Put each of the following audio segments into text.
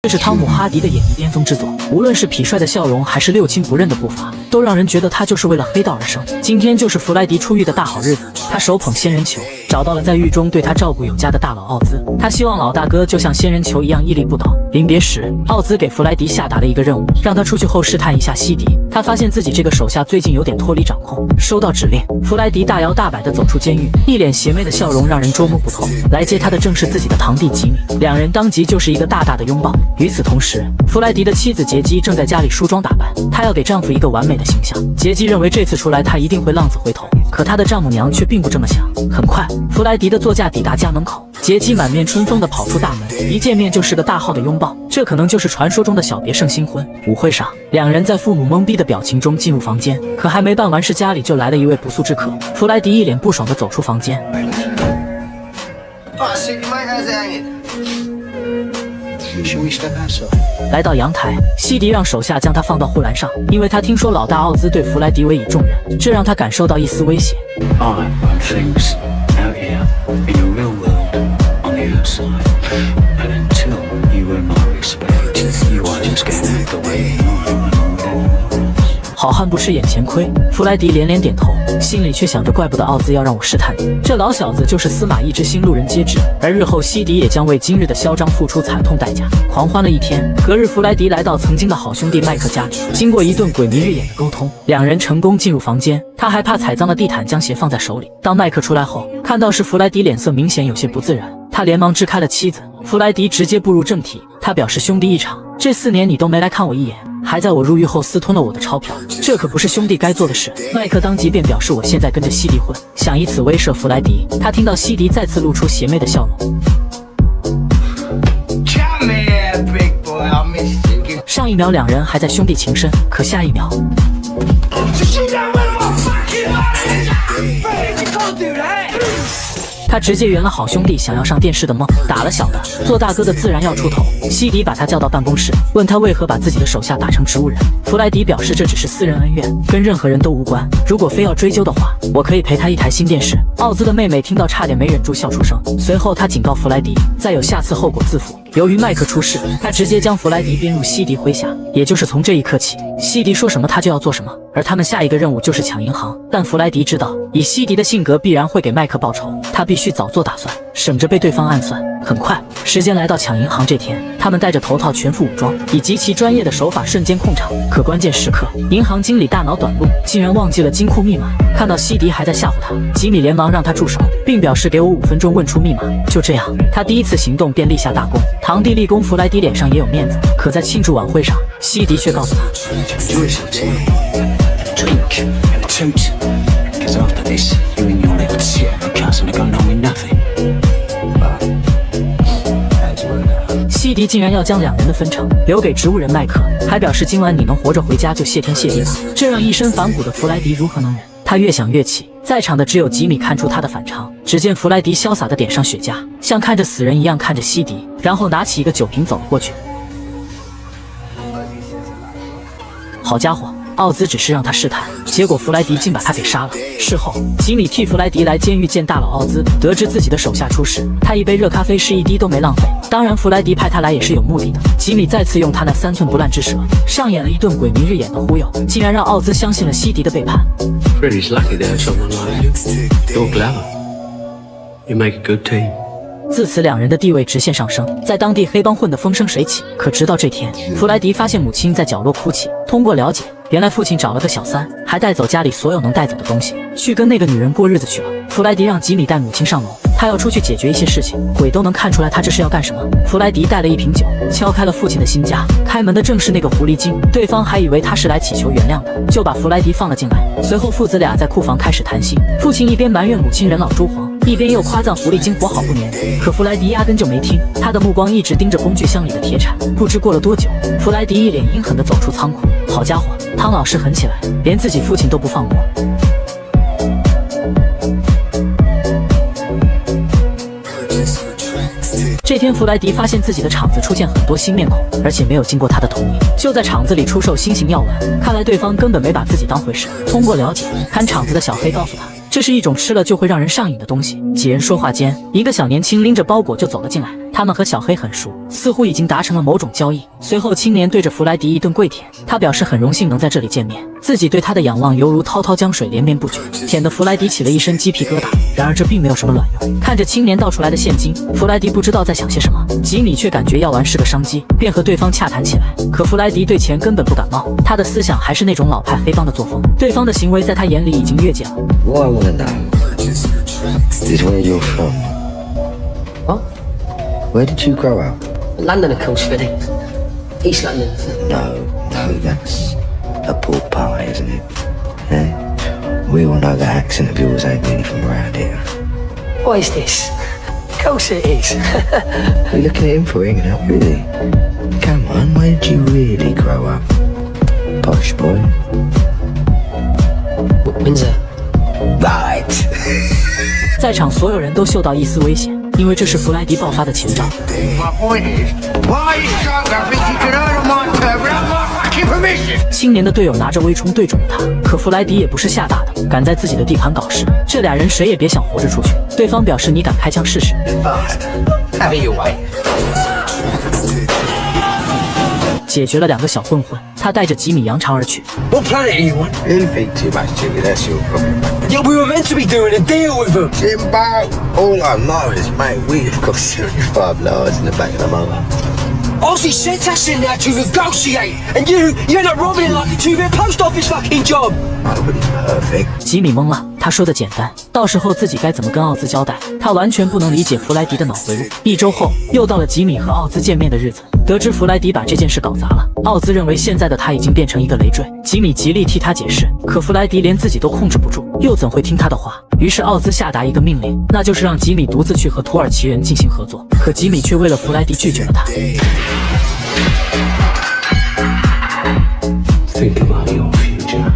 这是汤姆·哈迪的演艺巅峰之作，无论是痞帅的笑容，还是六亲不认的步伐，都让人觉得他就是为了黑道而生。今天就是弗莱迪出狱的大好日子，他手捧仙人球，找到了在狱中对他照顾有加的大佬奥兹。他希望老大哥就像仙人球一样屹立不倒。临别时，奥兹给弗莱迪下达了一个任务，让他出去后试探一下西迪。他发现自己这个手下最近有点脱离掌控，收到指令，弗莱迪大摇大摆地走出监狱，一脸邪魅的笑容让人捉摸不透。来接他的正是自己的堂弟吉米，两人当即就是一个大大的拥抱。与此同时，弗莱迪的妻子杰基正在家里梳妆打扮，她要给丈夫一个完美的形象。杰基认为这次出来她一定会浪子回头，可她的丈母娘却并不这么想。很快，弗莱迪的座驾抵达家门口，杰基满面春风地跑出大门，一见面就是个大号的拥抱，这可能就是传说中的小别胜新婚。舞会上，两人在父母懵逼的表情中进入房间，可还没办完事，家里就来了一位不速之客。弗莱迪一脸不爽地走出房间。来到阳台，西迪让手下将他放到护栏上，因为他听说老大奥兹对弗莱迪委以重任，这让他感受到一丝威胁。好汉不吃眼前亏，弗莱迪连连点头，心里却想着怪不得奥兹要让我试探你，这老小子就是司马懿之心，路人皆知。而日后西迪也将为今日的嚣张付出惨痛代价。狂欢了一天，隔日弗莱迪来到曾经的好兄弟麦克家里，经过一顿鬼迷日眼的沟通，两人成功进入房间。他还怕踩脏了地毯，将鞋放在手里。当麦克出来后，看到是弗莱迪，脸色明显有些不自然，他连忙支开了妻子。弗莱迪直接步入正题，他表示兄弟一场，这4年你都没来看我一眼，还在我入狱后私吞了我的钞票，这可不是兄弟该做的事。麦克当即便表示我现在跟着西迪混，想以此威慑弗莱迪。他听到西迪再次露出邪魅的笑容。上一秒两人还在兄弟情深，可下一秒他直接圆了好兄弟想要上电视的梦，打了小的，做大哥的自然要出头。西迪把他叫到办公室，问他为何把自己的手下打成植物人。弗莱迪表示这只是私人恩怨，跟任何人都无关，如果非要追究的话，我可以赔他一台新电视。奥兹的妹妹听到差点没忍住笑出声，随后他警告弗莱迪，再有下次后果自负。由于麦克出事，他直接将弗莱迪编入西迪麾下，也就是从这一刻起，西迪说什么他就要做什么，而他们下一个任务就是抢银行。但弗莱迪知道，以西迪的性格必然会给麦克报仇，他必须早做打算，省着被对方暗算。很快，时间来到抢银行这天，他们戴着头套，全副武装，以极其专业的手法瞬间控场。可关键时刻，银行经理大脑短路，竟然忘记了金库密码。看到西迪还在吓唬他，吉米连忙让他住手，并表示给我5分钟问出密码。就这样，他第一次行动便立下大功。堂弟立功，弗莱迪脸上也有面子。可在庆祝晚会上，西迪却告诉他，西迪竟然要将两人的分成留给植物人麦克，还表示今晚你能活着回家就谢天谢地了。这让一身反骨的弗莱迪如何能忍？他越想越气，在场的只有吉米看出他的反常。只见弗莱迪潇洒地点上雪茄，像看着死人一样看着西迪，然后拿起一个酒瓶走了过去。好家伙，奥兹只是让他试探，结果弗莱迪竟把他给杀了。事后，吉米替弗莱迪来监狱见大佬奥兹，得知自己的手下出事，他一杯热咖啡是一滴都没浪费。当然，弗莱迪派他来也是有目的的。吉米再次用他那3寸不烂之舌，上演了一顿鬼迷日眼的忽悠，竟然让奥兹相信了西迪的背叛。自此，两人的地位直线上升，在当地黑帮混得风生水起。可直到这天，弗莱迪发现母亲在角落哭泣。通过了解，原来父亲找了个小三，还带走家里所有能带走的东西，去跟那个女人过日子去了。弗莱迪让吉米带母亲上楼，他要出去解决一些事情。鬼都能看出来他这是要干什么。弗莱迪带了一瓶酒，敲开了父亲的新家。开门的正是那个狐狸精，对方还以为他是来祈求原谅的，就把弗莱迪放了进来。随后父子俩在库房开始谈心，父亲一边埋怨母亲人老珠黄，一边又夸赞狐狸精活好不粘人。可弗莱迪压根就没听，他的目光一直盯着工具箱里的铁铲。不知过了多久，弗莱迪一脸阴狠地走出仓库。好家伙，汤老师狠起来，连自己父亲都不放过。这天，弗莱迪发现自己的厂子出现很多新面孔，而且没有经过他的同意，就在厂子里出售新型药丸。看来对方根本没把自己当回事。通过了解，看厂子的小黑告诉他，这是一种吃了就会让人上瘾的东西。几人说话间，一个小年轻拎着包裹就走了进来。他们和小黑很熟，似乎已经达成了某种交易。随后，青年对着弗莱迪一顿跪舔，他表示很荣幸能在这里见面，自己对他的仰望犹如滔滔江水连绵不绝，舔得弗莱迪起了一身鸡皮疙瘩。然而这并没有什么卵用。看着青年倒出来的现金，弗莱迪不知道在想些什么，吉米却感觉药丸是个商机，便和对方洽谈起来。可弗莱迪对钱根本不感冒，他的思想还是那种老派黑帮的作风，对方的行为在他眼里已经越界了。What I wanna know is where you're from. What? Where did you grow up? London, of course, Fiddy. East London. No, that's a pork pie, isn't it? Eh? We all know that accent of yours ain't really from around here. What is this? Of course it is. We're looking at him for hanging out, really. Come on, where did you really grow up? Posh boy. Windsor. Right. 在场所有人都嗅到一丝危险，因为这是弗莱迪爆发的前兆。My point is, why are you so think you can earn on my turn without my fucking permission? 青年的队友拿着微冲对准了他，可弗莱迪也不是吓大的，敢在自己的地盘搞事，这俩人谁也别想活着出去。对方表示你敢开枪试试。Have it your way. 解决了2个小混混，他带着吉米扬长而去。 What planet are you on? You think too much, Jimmy, that's your problem. Yeah, we were meant to be doing a deal with them. Jimbo, all I know is, mate, we've got 75 lards in the back of the motor. Ozzy sent us in there to negotiate, and you end up robbing it like a two-bit post office fucking job. Nobody's perfect. 吉米懵了，他说的简单，到时候自己该怎么跟奥兹交代？他完全不能理解弗莱迪的脑回路。1周后，又到了吉米和奥兹见面的日子。得知弗莱迪把这件事搞砸了，奥兹认为现在的他已经变成一个累赘。吉米极力替他解释，可弗莱迪连自己都控制不住，又怎会听他的话？于是奥兹下达一个命令，那就是让吉米独自去和土耳其人进行合作。可吉米却为了弗莱迪拒绝了他。Think about your future.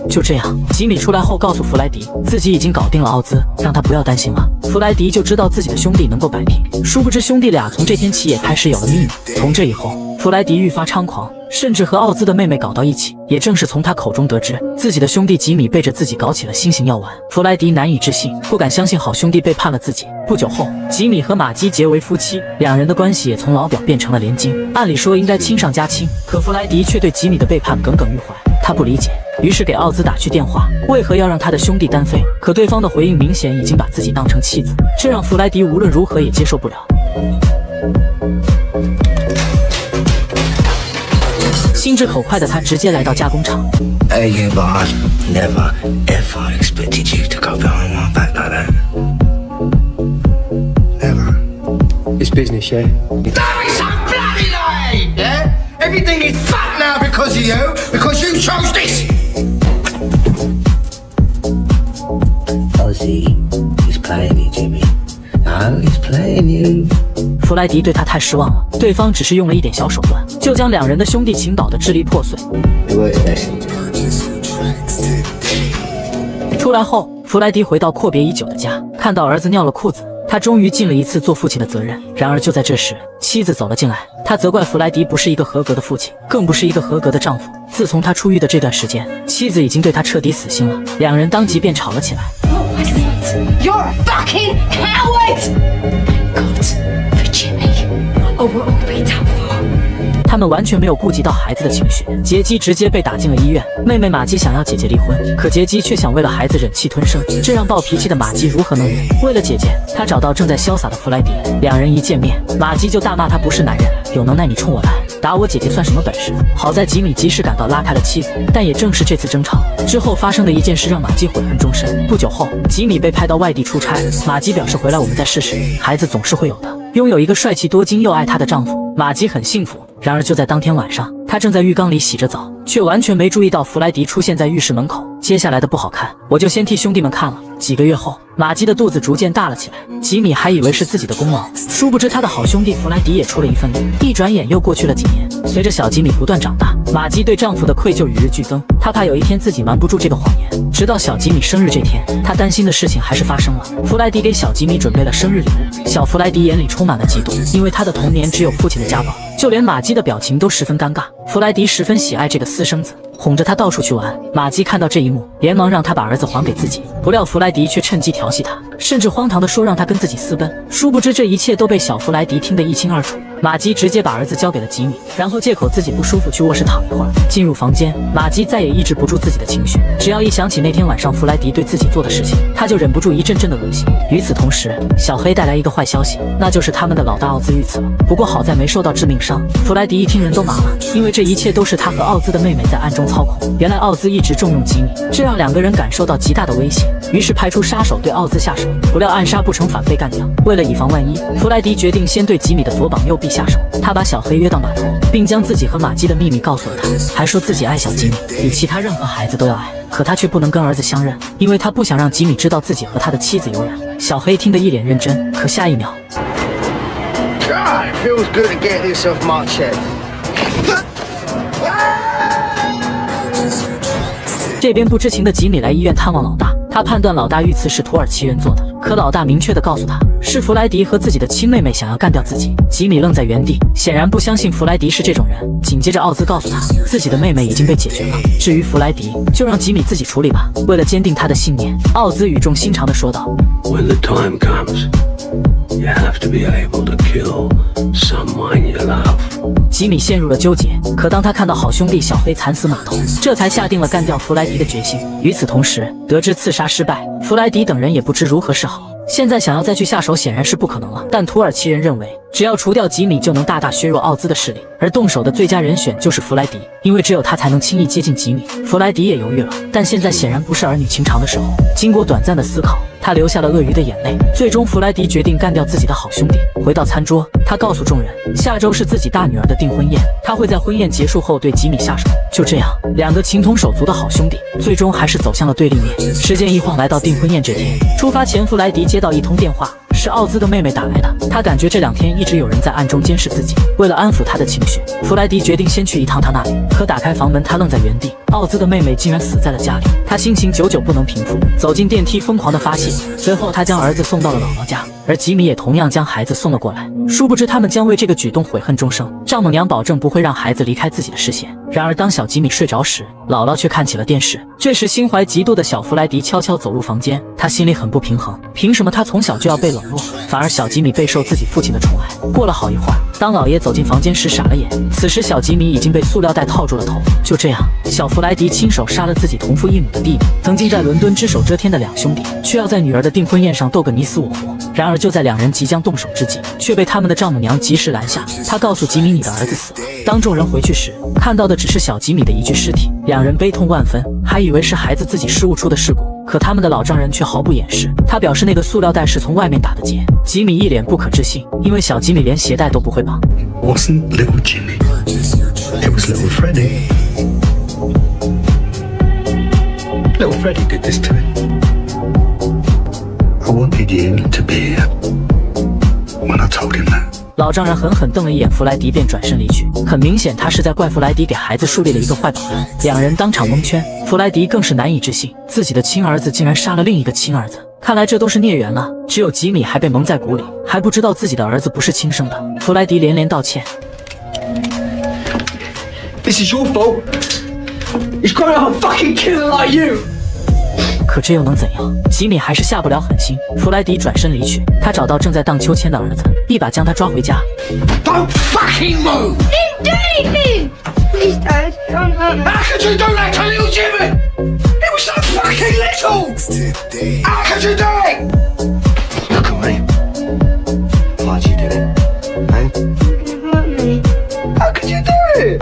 就这样，吉米出来后告诉弗莱迪，自己已经搞定了奥兹，让他不要担心了。弗莱迪就知道自己的兄弟能够摆平，殊不知兄弟俩从这天起也开始有了秘密。从这以后，弗莱迪愈发猖狂，甚至和奥兹的妹妹搞到一起。也正是从他口中得知，自己的兄弟吉米背着自己搞起了新型药丸。弗莱迪难以置信，不敢相信好兄弟背叛了自己。不久后，吉米和玛姬结为夫妻，两人的关系也从老表变成了连襟。按理说应该亲上加亲，可弗莱迪却对吉米的背叛耿耿于怀。他不理解，于是给奥兹打去电话，为何要让他的兄弟单飞？可对方的回应明显已经把自己当成妻子，这让弗莱迪无论如何也接受不了。心直口快的他直接来到加工厂。Hey, you boss. Never, ever expected you to go behind my back like that. Never. It's business, yeah? Don't be so bloody naive, yeah? Everything is fucked now because of you, because you chose this. Ozzy, he's playing you, Jimmy. No, he's playing you. 弗莱迪对他太失望了，对方只是用了一点小手段，就将两人的兄弟情搞得支离破碎。出来后，弗莱迪回到阔别已久的家，看到儿子尿了裤子，他终于尽了一次做父亲的责任。然而就在这时，妻子走了进来，他责怪弗莱迪不是一个合格的父亲，更不是一个合格的丈夫。自从他出狱的这段时间，妻子已经对他彻底死心了，两人当即便吵了起来。You're a fucking coward! God, for Jimmy. Oh, we'll all be tough. 他们完全没有顾及到孩子的情绪，杰基直接被打进了医院。妹妹玛姬想要姐姐离婚，可杰基却想为了孩子忍气吞声，这让暴脾气的玛姬如何能忍？为了姐姐，她找到正在潇洒的弗莱迪，两人一见面，玛姬就大骂他不是男人，有能耐你冲我来，打我姐姐算什么本事？好在吉米及时赶到拉开了妻子，但也正是这次争吵之后发生的一件事让玛姬悔恨终身。不久后，吉米被派到外地出差，玛姬表示回来我们再试试，孩子总是会有的。拥有一个帅气多金又爱她的丈夫，玛姬很幸福。然而就在当天晚上，她正在浴缸里洗着澡，却完全没注意到弗莱迪出现在浴室门口。接下来的不好看，我就先替兄弟们看了。几个月后，玛姬的肚子逐渐大了起来，吉米还以为是自己的功劳，殊不知他的好兄弟弗莱迪也出了一份力。一转眼又过去了几年，随着小吉米不断长大，玛姬对丈夫的愧疚与日俱增，她怕有一天自己瞒不住这个谎言。直到小吉米生日这天，她担心的事情还是发生了。弗莱迪给小吉米准备了生日礼物，小弗莱迪眼里充满了嫉妒，因为他的童年只有父亲的家暴，就连玛姬的表情都十分尴尬。弗莱迪十分喜爱这个私生子，哄着他到处去玩。玛姬看到这一幕，连忙让他把儿子还给自己，不料弗莱迪却趁机调戏他，甚至荒唐地说让他跟自己私奔。殊不知这一切都被小弗莱迪听得一清二楚。玛姬直接把儿子交给了吉米，然后借口自己不舒服去卧室躺一会儿。进入房间，玛姬再也抑制不住自己的情绪，只要一想起那天晚上弗莱迪对自己做的事情，她就忍不住一阵阵的恶心。与此同时，小黑带来一个坏消息，那就是他们的老大奥兹遇刺了。不过好在没受到致命伤。弗莱迪一听人都麻了，因为这一切都是他和奥兹的妹妹在暗中操控。原来奥兹一直重用吉米，这让两个人感受到极大的威胁，于是派出杀手对奥兹下手。不料暗杀不成反被干掉。为了以防万一，弗莱迪决定先对吉米的左膀右臂下手。他把小黑约到码头，并将自己和玛姬的秘密告诉了他，还说自己爱小吉米，比其他任何孩子都要爱。可他却不能跟儿子相认，因为他不想让吉米知道自己和他的妻子有染。小黑听得一脸认真，可下一秒 God, it feels good to get this off my chest. 这边不知情的吉米来医院探望老大，他判断老大遇刺是土耳其人做的，可老大明确地告诉他是弗莱迪和自己的亲妹妹想要干掉自己。吉米愣在原地，显然不相信弗莱迪是这种人。紧接着奥兹告诉他自己的妹妹已经被解决了，至于弗莱迪就让吉米自己处理吧。为了坚定他的信念，奥兹语重心长地说道 When the time comes, you have to be able to kill someone you love. 吉米陷入了纠结，可当他看到好兄弟小黑惨死码头，这才下定了干掉弗莱迪的决心。与此同时，得知刺杀失败，弗莱迪等人也不知如何是好。现在想要再去下手显然是不可能了，但土耳其人认为只要除掉吉米就能大大削弱奥兹的势力，而动手的最佳人选就是弗莱迪，因为只有他才能轻易接近吉米。弗莱迪也犹豫了，但现在显然不是儿女情长的时候。经过短暂的思考，他流下了鳄鱼的眼泪。最终弗莱迪决定干掉自己的好兄弟。回到餐桌，他告诉众人下周是自己大女儿的订婚宴，他会在婚宴结束后对吉米下手。就这样，两个情同手足的好兄弟最终还是走向了对立面。时间一晃来到订婚宴这天，出发前弗莱迪接到一通电话，是奥兹的妹妹打来的。他感觉这2天一直有人在暗中监视自己。为了安抚他的情绪，弗莱迪决定先去一趟他那里。可打开房门，他愣在原地，奥兹的妹妹竟然死在了家里。他心情久久不能平复，走进电梯疯狂的发泄。随后他将儿子送到了姥姥家，而吉米也同样将孩子送了过来。殊不知他们将为这个举动悔恨终生。丈母娘保证不会让孩子离开自己的视线。然而当小吉米睡着时，姥姥却看起了电视。这时心怀嫉妒的小弗莱迪悄悄走入房间，他心里很不平衡，凭什么他从小就要被冷落，反而小吉米备受自己父亲的宠爱。过了好一会儿，当老爷走进房间时傻了眼，此时小吉米已经被塑料袋套住了头。就这样，小弗莱迪亲手杀了自己同父异母的弟弟。曾经在伦敦只手遮天的两兄弟，却要在女儿的订婚宴上斗个你死我活。然而就在两人即将动手之际，却被他们的丈母娘及时拦下。她告诉吉米，你的儿子死了。当众人回去时，看到的只是小吉米的一具尸体，两人悲痛万分，还以为是孩子自己失误出的事故。可他们的老丈人却毫不掩饰，他表示那个塑料袋是从外面打的结。吉米一脸不可置信，因为小吉米连鞋带都不会绑。 Wasn't little Jimmy. It was little Freddie. Little Freddie did this to him. I wanted you to be here when I told him that. 老丈人狠狠瞪了一眼弗莱迪，便转身离去。很明显，他是在怪弗莱迪给孩子树立了一个坏榜样。两人当场蒙圈，弗莱迪更是难以置信，自己的亲儿子竟然杀了另一个亲儿子。看来这都是孽缘了。只有吉米还被蒙在鼓里，还不知道自己的儿子不是亲生的。弗莱迪连连道歉。This is your fault. He's growing up a fucking killer like you. 可这又能怎样？吉米还是下不了狠心。弗莱迪转身离去，他找到正在荡秋千的儿子，一把将他抓回家。Don't fucking move! Didn't do anything! Please, Dad, don't hurt me. How could you do that to little Jimmy? He was so fucking little! How could you do it? Look at me. Why'd you do it? Eh? You hurt me. How could you do it?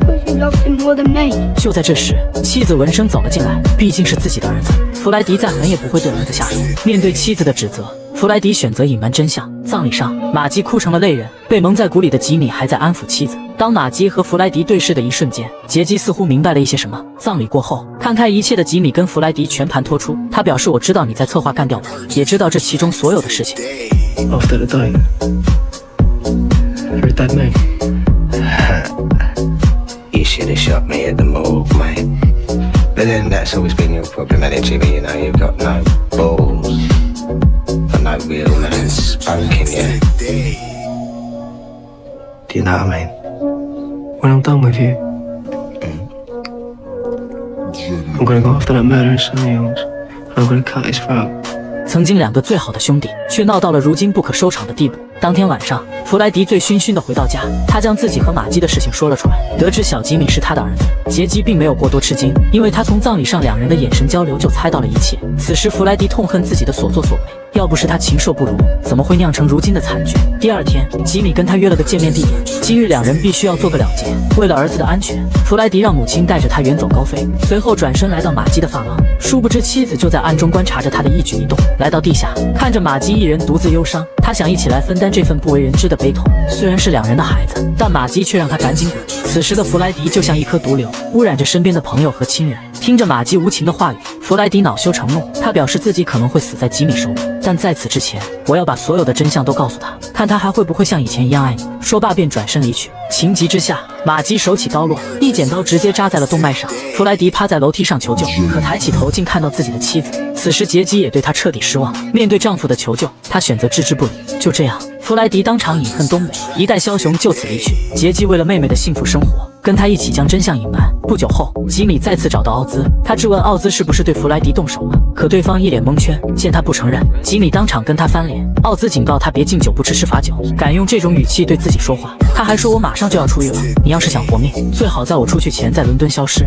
Because you loved him more than me. 就在这时，妻子闻声走了进来，毕竟是自己的儿子，弗莱迪再狠也不会对儿子下手。面对妻子的指责，弗莱迪选择隐瞒真相。葬礼上，玛姬哭成了泪人，被蒙在鼓里的吉米还在安抚妻子。当玛姬和弗莱迪对视的一瞬间，杰基似乎明白了一些什么。葬礼过后，看开一切的吉米跟弗莱迪全盘托出，他表示：“我知道你在策划干掉我，也知道这其中所有的事情。” After the day, you're a dead man. You should have shot me at the morgue, mate. But then that's always been your problem, hasn't it, Jimmy? You know, you've got no balls. Got no real man spanking you. Do you know what I mean? When I'm done with you, I'm gonna go after that murdering son of yours. I'm gonna cut his throat. 曾经2个最好的兄弟，却闹到了如今不可收场的地步。当天晚上，弗莱迪醉醺醺地回到家，他将自己和玛姬的事情说了出来。得知小吉米是他的儿子，杰基并没有过多吃惊，因为他从葬礼上2人的眼神交流就猜到了一切。此时，弗莱迪痛恨自己的所作所为，要不是他禽兽不如，怎么会酿成如今的惨剧？第2天，吉米跟他约了个见面地点，今日2人必须要做个了结。为了儿子的安全，弗莱迪让母亲带着他远走高飞，随后转身来到玛姬的发廊，殊不知妻子就在暗中观察着他的一举一动。来到地下，看着玛姬一人独自忧伤，他想一起来分担这份不为人知的悲痛。虽然是2人的孩子，但玛姬却让他赶紧滚。此时的弗莱迪就像一颗毒瘤，污染着身边的朋友和亲人。听着玛姬无情的话语，弗莱迪恼羞成怒，他表示自己可能会死在吉米手里，但在此之前，我要把所有的真相都告诉他，看他还会不会像以前一样爱你。说罢便转身离去。情急之下，玛姬手起刀落，一剪刀直接扎在了动脉上。弗莱迪趴在楼梯上求救，可抬起头竟看到自己的妻子。此时杰基也对他彻底失望，面对丈夫的求救，她选择置之不理。就这样，弗莱迪当场饮恨东北，一代枭雄就此离去。杰基为了妹妹的幸福生活，跟他一起将真相隐瞒。不久后，吉米再次找到奥兹，他质问奥兹是不是对弗莱迪动手了，可对方一脸蒙圈。见他不承认，吉米当场跟他翻脸。奥兹警告他别敬酒不吃吃罚酒，敢用这种语气对自己说话。他还说我马上就要出狱了，你要是想活命，最好在我出去前在伦敦消失。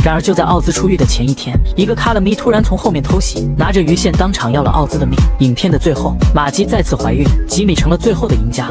然而就在奥兹出狱的前一天，一个卡勒咪突然从后面偷袭，拿着鱼线当场要了奥兹的命。影片的最后，玛姬再次怀孕，吉米成了最后的赢家。